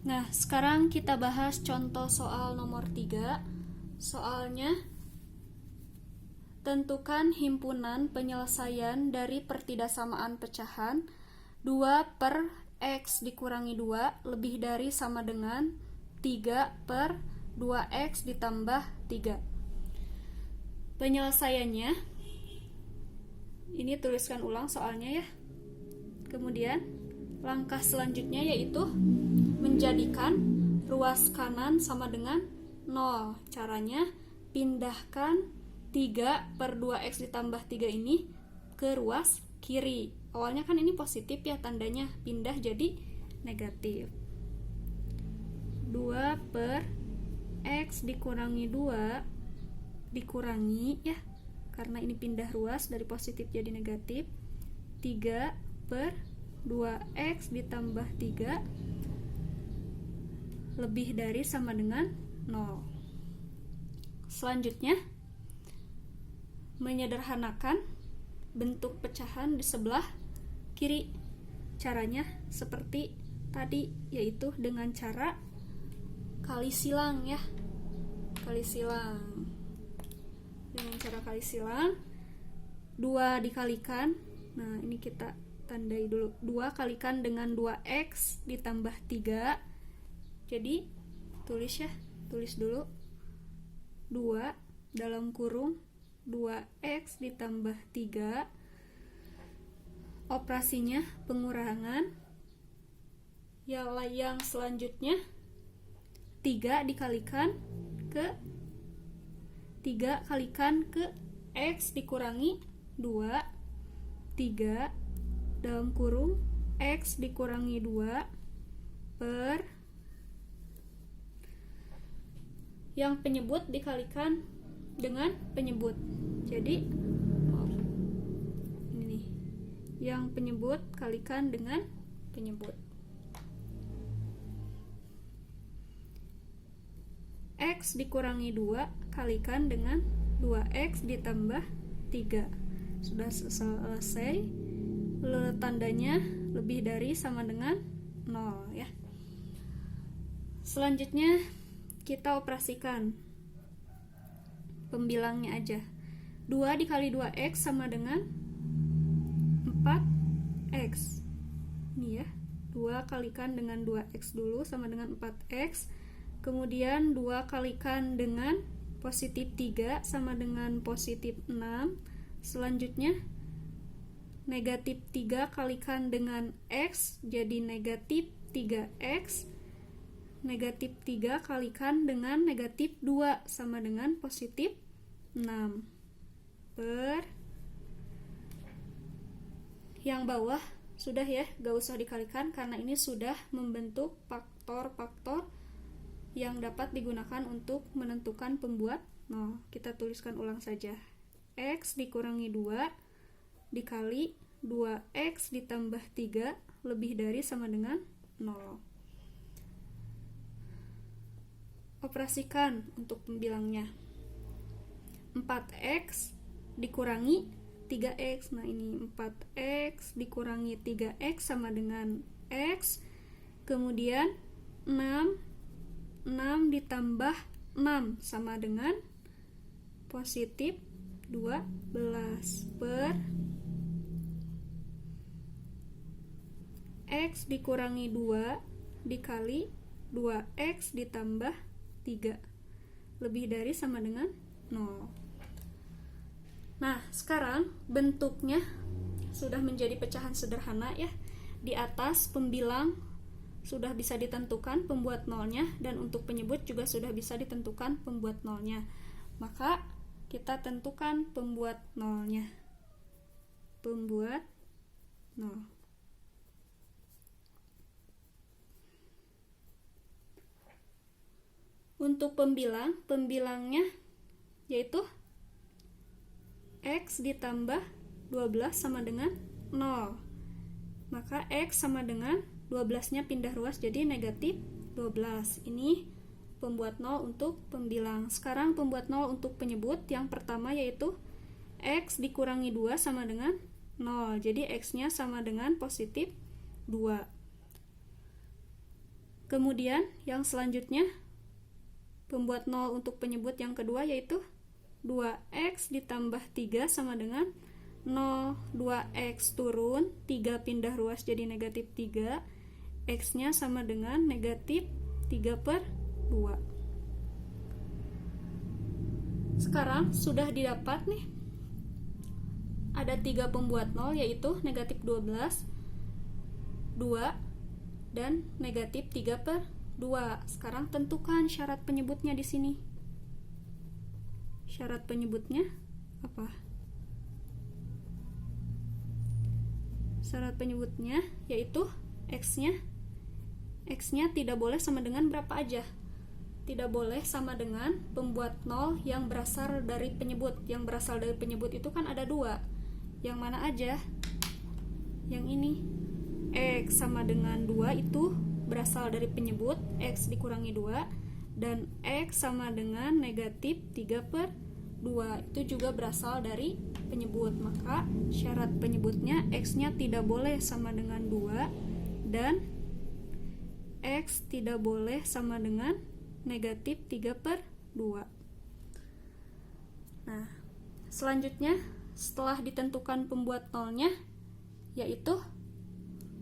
Nah, sekarang kita bahas contoh soal nomor 3. Soalnya, tentukan himpunan penyelesaian dari pertidaksamaan pecahan 2 per X dikurangi 2 lebih dari sama dengan 3 per 2X ditambah 3. Penyelesaiannya, ini tuliskan ulang soalnya ya. Kemudian, langkah selanjutnya yaitu menjadikan ruas kanan sama dengan 0. Caranya, pindahkan 3 per 2X ditambah 3 ini ke ruas kiri. Awalnya kan ini positif ya, tandanya pindah jadi negatif. 2 per X dikurangi 2 dikurangi ya, karena ini pindah ruas dari positif jadi negatif, 3 per 2X ditambah 3 lebih dari sama dengan 0. Selanjutnya, menyederhanakan bentuk pecahan di sebelah kiri. Caranya seperti tadi, yaitu dengan cara kali silang ya. Kali silang. Dengan cara kali silang, 2 dikalikan. Nah, ini kita tandai dulu. 2 kalikan dengan 2X ditambah 3. Jadi, tulis dulu. 2 dalam kurung 2X ditambah 3. Operasinya pengurangan. Yang selanjutnya 3 dikalikan ke 3 kalikan ke X dikurangi 2. 3 dalam kurung X dikurangi 2 per yang penyebut dikalikan dengan penyebut. Jadi ini nih, yang penyebut kalikan dengan penyebut. X dikurangi 2 kalikan dengan 2X ditambah 3. Sudah selesai. Tandanya lebih dari sama dengan 0 ya. Selanjutnya kita operasikan pembilangnya aja. 2 dikali 2X sama dengan 4X. Ini ya, 2 kalikan dengan 2X dulu sama dengan 4X. Kemudian 2 kalikan dengan positif 3 sama dengan positif 6. Selanjutnya negatif 3 kalikan dengan X jadi negatif 3X. Negatif 3 kalikan dengan negatif 2 sama dengan positif 6 per yang bawah sudah ya, gak usah dikalikan karena ini sudah membentuk faktor-faktor yang dapat digunakan untuk menentukan pembuat 0. Kita tuliskan ulang saja. X dikurangi 2 dikali 2X ditambah 3 lebih dari sama dengan 0. Operasikan untuk pembilangnya. 4X dikurangi 3X. Nah, ini 4X dikurangi 3X sama dengan X. Kemudian 6 ditambah 6 sama dengan positif 12 per X dikurangi 2 dikali 2X ditambah 3 lebih dari sama dengan 0. Nah, sekarang bentuknya sudah menjadi pecahan sederhana ya. Di atas pembilang sudah bisa ditentukan pembuat nolnya, dan untuk penyebut juga sudah bisa ditentukan pembuat nolnya. Maka kita tentukan pembuat nolnya. Pembuat nol. Untuk pembilangnya yaitu X ditambah 12 sama dengan 0. Maka X sama dengan 12-nya pindah ruas jadi negatif 12. Ini pembuat 0 untuk pembilang. Sekarang pembuat 0 untuk penyebut. Yang pertama yaitu X dikurangi 2 sama dengan 0. Jadi X-nya sama dengan positif 2. Kemudian yang selanjutnya pembuat 0 untuk penyebut yang kedua yaitu 2x ditambah 3 sama dengan 0. 2x turun, 3 pindah ruas jadi negatif 3, x nya sama dengan negatif 3/2. Sekarang sudah didapat nih, ada 3 pembuat 0 yaitu negatif 12, 2, dan negatif 3/2. Sekarang tentukan syarat penyebutnya di sini. Syarat penyebutnya apa? Syarat penyebutnya yaitu x-nya tidak boleh sama dengan berapa aja. Tidak boleh sama dengan pembuat 0 yang berasal dari penyebut. Yang berasal dari penyebut itu kan ada 2. Yang mana aja? Yang ini. X sama dengan 2 itu berasal dari penyebut, x dikurangi 2, dan x sama dengan negatif 3/2 itu juga berasal dari penyebut. Maka syarat penyebutnya x-nya tidak boleh sama dengan 2 dan x tidak boleh sama dengan negatif 3/2. Nah, selanjutnya setelah ditentukan pembuat 0-nya yaitu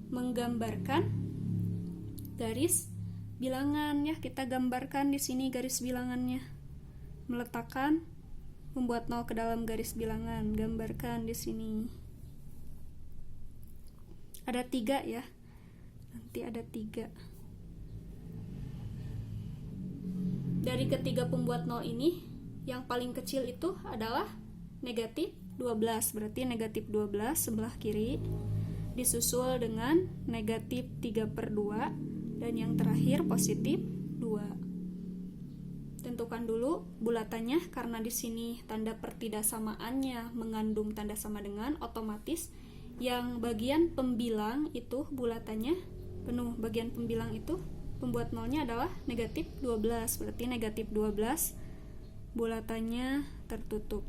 menggambarkan garis bilangan ya. Kita gambarkan di sini garis bilangannya. Meletakkan pembuat 0 ke dalam garis bilangan, gambarkan di sini. Ada 3 ya. Nanti ada 3. Dari ketiga pembuat 0 ini, yang paling kecil itu adalah negatif 12. Berarti negatif 12 sebelah kiri, disusul dengan negatif 3/2, dan yang terakhir positif 2. Tentukan dulu bulatannya, karena di sini tanda pertidasamaannya mengandung tanda sama dengan, otomatis yang bagian pembilang itu bulatannya penuh. Bagian pembilang itu pembuat 0-nya adalah negatif 12, berarti negatif 12 bulatannya tertutup.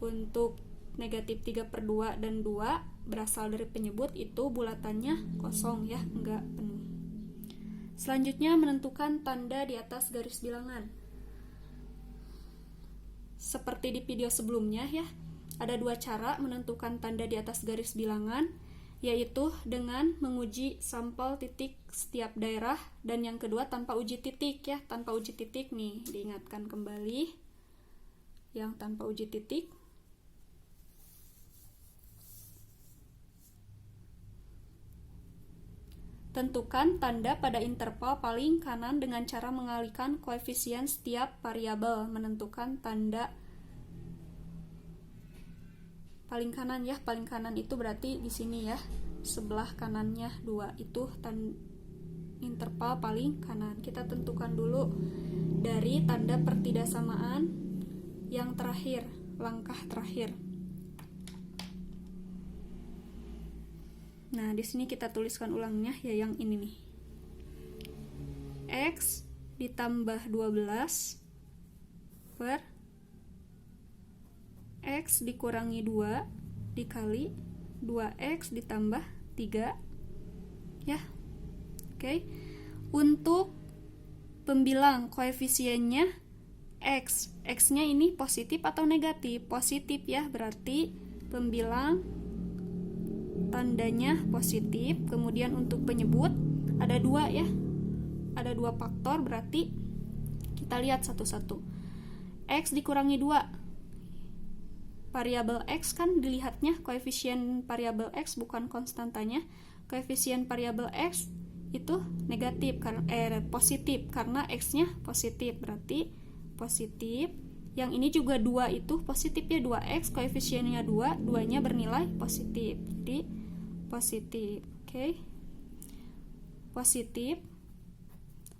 Untuk negatif 3/2 dan 2 berasal dari penyebut, itu bulatannya kosong ya, enggak penuh. Selanjutnya menentukan tanda di atas garis bilangan. Seperti di video sebelumnya ya, ada 2 cara menentukan tanda di atas garis bilangan, yaitu dengan menguji sampel titik setiap daerah, dan yang kedua tanpa uji titik ya. Tanpa uji titik nih, diingatkan kembali yang tanpa uji titik. Tentukan tanda pada interval paling kanan dengan cara mengalihkan koefisien setiap variabel. Menentukan tanda paling kanan ya. Paling kanan itu berarti di sini ya. Sebelah kanannya 2 itu interval paling kanan. Kita tentukan dulu dari tanda pertidaksamaan yang terakhir, langkah terakhir. Nah, di sini kita tuliskan ulangnya ya, yang ini nih. X ditambah 12 per X dikurangi 2 dikali 2X ditambah 3 ya. Oke. Untuk pembilang koefisiennya X, X-nya ini positif atau negatif? Positif ya, berarti pembilang tandanya positif. Kemudian untuk penyebut ada 2 ya, ada 2 faktor, berarti kita lihat satu-satu. X dikurangi 2, variabel X kan dilihatnya koefisien variabel X bukan konstantanya. Koefisien variabel X itu negatif positif karena X-nya positif, berarti positif. Yang ini juga 2 itu positif ya, 2X koefisiennya 2, 2-nya bernilai positif. Jadi positif. Oke. Positif.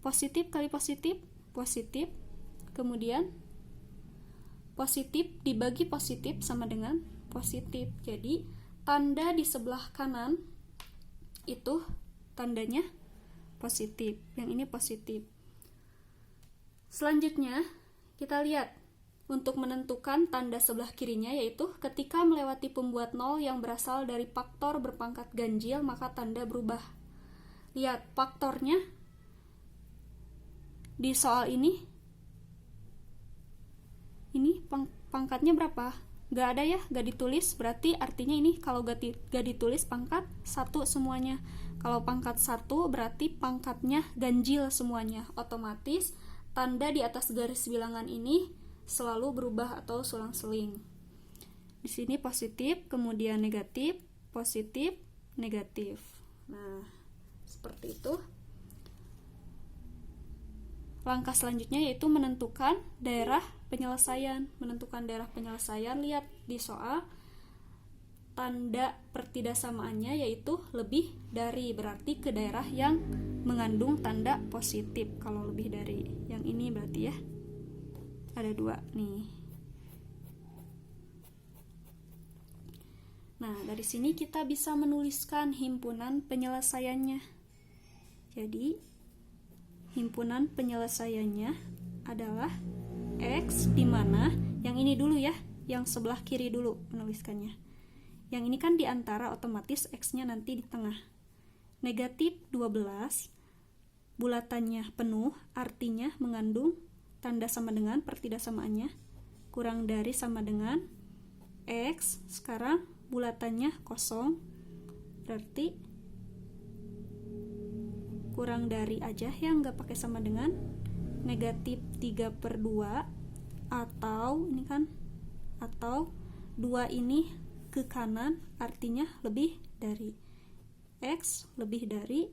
Positif kali positif, positif. Kemudian positif dibagi positif sama dengan positif. Jadi tanda di sebelah kanan itu tandanya positif. Yang ini positif. Selanjutnya kita lihat untuk menentukan tanda sebelah kirinya, yaitu ketika melewati pembuat 0 yang berasal dari faktor berpangkat ganjil, maka tanda berubah. Lihat faktornya di soal ini pangkatnya berapa? Gak ada ya, gak ditulis. Berarti artinya ini kalau gak ditulis pangkat 1 semuanya. Kalau pangkat 1 berarti pangkatnya ganjil semuanya. Otomatis tanda di atas garis bilangan ini selalu berubah atau sulang-seling. Di sini positif, kemudian negatif, positif, negatif. Nah, seperti itu. Langkah selanjutnya yaitu menentukan daerah penyelesaian. Lihat di soal tanda pertidaksamaannya yaitu lebih dari, berarti ke daerah yang mengandung tanda positif. Kalau lebih dari yang ini berarti ya ada 2 nih. Nah, dari sini kita bisa menuliskan himpunan penyelesaiannya. Jadi himpunan penyelesaiannya adalah X, di mana yang ini dulu ya, yang sebelah kiri dulu menuliskannya. Yang ini kan di antara, otomatis X-nya nanti di tengah. Negatif 12, bulatannya penuh, artinya mengandung tanda sama dengan pertidaksamaannya. Kurang dari sama dengan X, sekarang bulatannya kosong, berarti kurang dari aja yang nggak pakai sama dengan. Negatif 3/2, atau ini kan, atau 2 ini ke kanan, artinya lebih dari. X lebih dari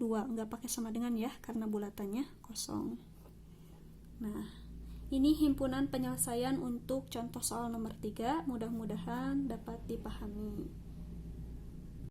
2, nggak pakai sama dengan ya, karena bulatannya kosong. Nah, ini himpunan penyelesaian untuk contoh soal nomor 3. Mudah-mudahan dapat dipahami.